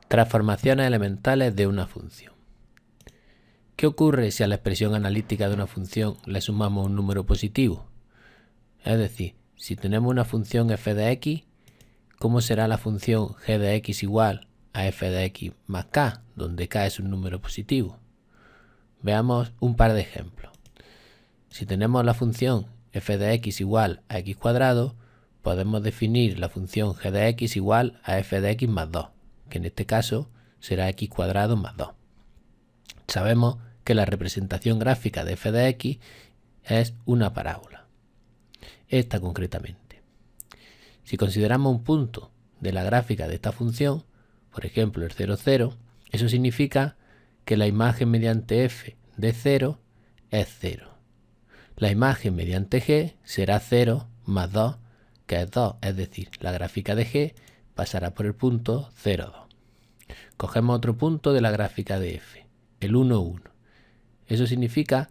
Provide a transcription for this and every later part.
Transformaciones elementales de una función. ¿Qué ocurre si a la expresión analítica de una función le sumamos un número positivo? Es decir, si tenemos una función f de x, ¿cómo será la función g de x igual a f de x más k, donde k es un número positivo? Veamos un par de ejemplos. Si tenemos la función f de x igual a x cuadrado, podemos definir la función g de x igual a f de x más 2, que en este caso será x cuadrado más 2. Sabemos que la representación gráfica de f de x es una parábola. Esta concretamente. Si consideramos un punto de la gráfica de esta función, por ejemplo el 0, 0, eso significa que la imagen mediante f de 0 es 0. La imagen mediante g será 0 más 2, que es 2, es decir, la gráfica de g pasará por el punto 0, 2. Cogemos otro punto de la gráfica de f, el 1, 1. Eso significa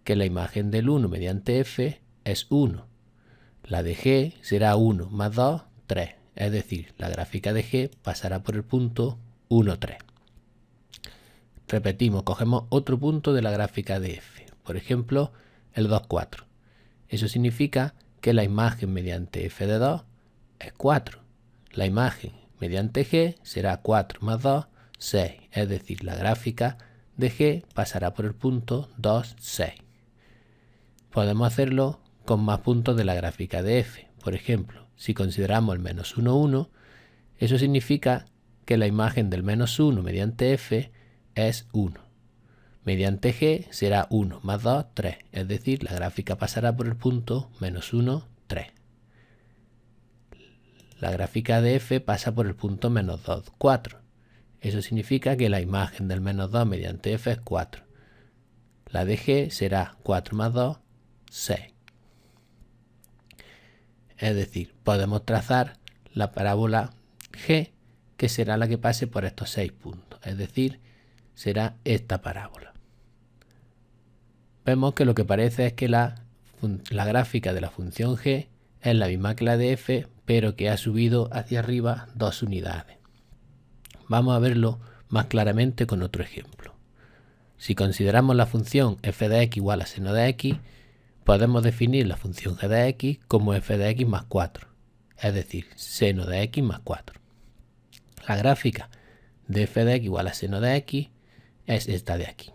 que la imagen del 1 mediante f es 1. La de g será 1 más 2, 3, es decir, la gráfica de g pasará por el punto 1, 3. Repetimos, cogemos otro punto de la gráfica de f, por ejemplo, el 2, 4. Eso significa que la imagen mediante f de 2 es 4. La imagen mediante g será 4 más 2, 6, es decir, la gráfica de g pasará por el punto 2, 6. Podemos hacerlo con más puntos de la gráfica de f. Por ejemplo, si consideramos el menos 1, 1, eso significa que la imagen del menos 1 mediante f es 1. Mediante g será 1 más 2, 3, es decir, la gráfica pasará por el punto menos 1, 3. La gráfica de f pasa por el punto menos 2, 4. Eso significa que la imagen del menos 2 mediante f es 4. La de g será 4 más 2, 6. Es decir, podemos trazar la parábola g, que será la que pase por estos 6 puntos. Es decir, será esta parábola. Vemos que lo que parece es que la gráfica de la función g es la misma que la de f, pero que ha subido hacia arriba 2 unidades. Vamos a verlo más claramente con otro ejemplo. Si consideramos la función f de x igual a seno de x, podemos definir la función g de x como f de x más 4, es decir, seno de x más 4. La gráfica de f de x igual a seno de x es esta de aquí.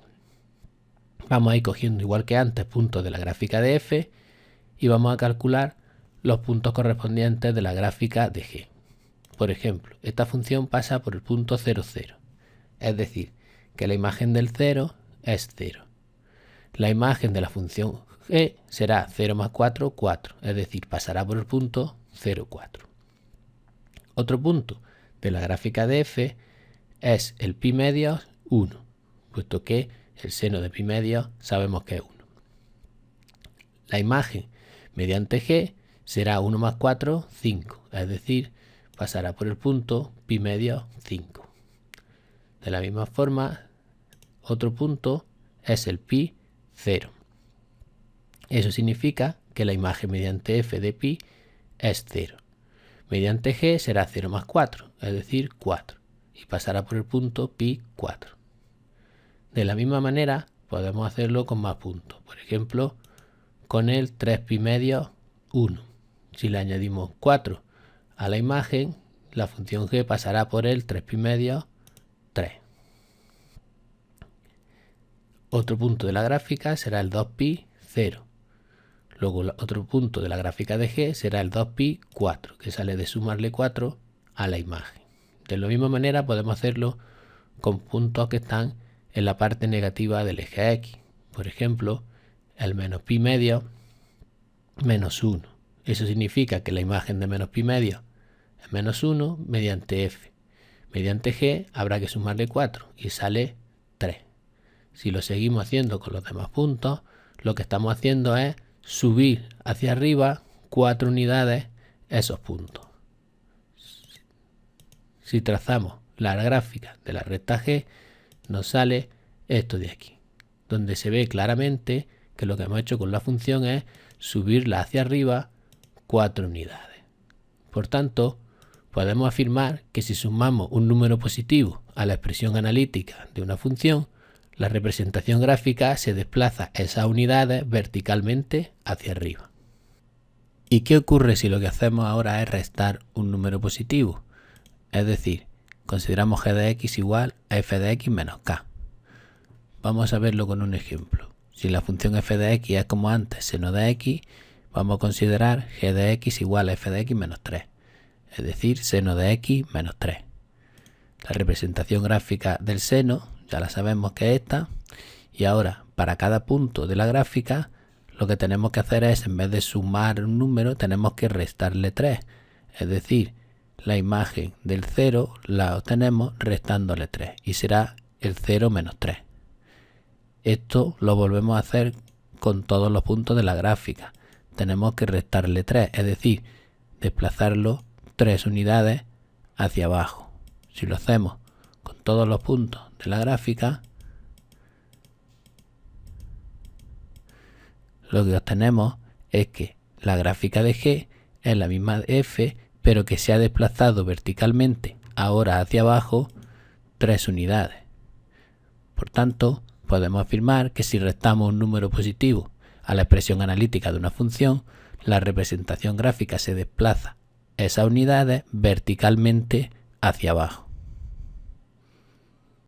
Vamos a ir cogiendo, igual que antes, puntos de la gráfica de f y vamos a calcular los puntos correspondientes de la gráfica de g. Por ejemplo, esta función pasa por el punto 0, 0, es decir, que la imagen del 0 es 0. La imagen de la función g será 0 más 4, 4, es decir, pasará por el punto 0, 4. Otro punto de la gráfica de f es el pi medios 1, puesto que el seno de pi medios sabemos que es 1. La imagen mediante g será 1 más 4, 5, es decir, pasará por el punto pi medios 5. De la misma forma, otro punto es el pi 0. Eso significa que la imagen mediante f de pi es 0. Mediante g será 0 más 4, es decir, 4, y pasará por el punto pi 4. De la misma manera, podemos hacerlo con más puntos. Por ejemplo, con el 3 pi medios 1. Si le añadimos 4 a la imagen, la función g pasará por el 3 pi medios 3. Otro punto de la gráfica será el 2 pi 0. Luego otro punto de la gráfica de g será el 2 pi 4, que sale de sumarle 4 a la imagen. De la misma manera podemos hacerlo con puntos que están en la parte negativa del eje x. Por ejemplo, el menos pi medio menos 1. Eso significa que la imagen de menos pi medio es menos 1 mediante f. Mediante g habrá que sumarle 4 y sale 3. Si lo seguimos haciendo con los demás puntos, lo que estamos haciendo es subir hacia arriba 4 unidades esos puntos. Si trazamos la gráfica de la recta g, nos sale esto de aquí, donde se ve claramente que lo que hemos hecho con la función es subirla hacia arriba 4 unidades. Por tanto, podemos afirmar que si sumamos un número positivo a la expresión analítica de una función, la representación gráfica se desplaza esas unidades verticalmente hacia arriba. ¿Y qué ocurre si lo que hacemos ahora es restar un número positivo? Es decir, consideramos g de x igual a f de x menos k. Vamos a verlo con un ejemplo. Si la función f de x es como antes seno de x, vamos a considerar g de x igual a f de x menos 3, es decir, seno de x menos 3. La representación gráfica del seno ya la sabemos que es esta, y ahora para cada punto de la gráfica lo que tenemos que hacer es, en vez de sumar un número, tenemos que restarle 3, es decir, la imagen del 0 la obtenemos restándole 3 y será el 0 menos 3. Esto lo volvemos a hacer con todos los puntos de la gráfica. Tenemos que restarle 3, es decir, desplazarlo 3 unidades hacia abajo. Si lo hacemos con todos los puntos de la gráfica, lo que obtenemos es que la gráfica de G es la misma de F, pero que se ha desplazado verticalmente ahora hacia abajo 3 unidades. Por tanto, podemos afirmar que si restamos un número positivo a la expresión analítica de una función, la representación gráfica se desplaza esas unidades verticalmente hacia abajo.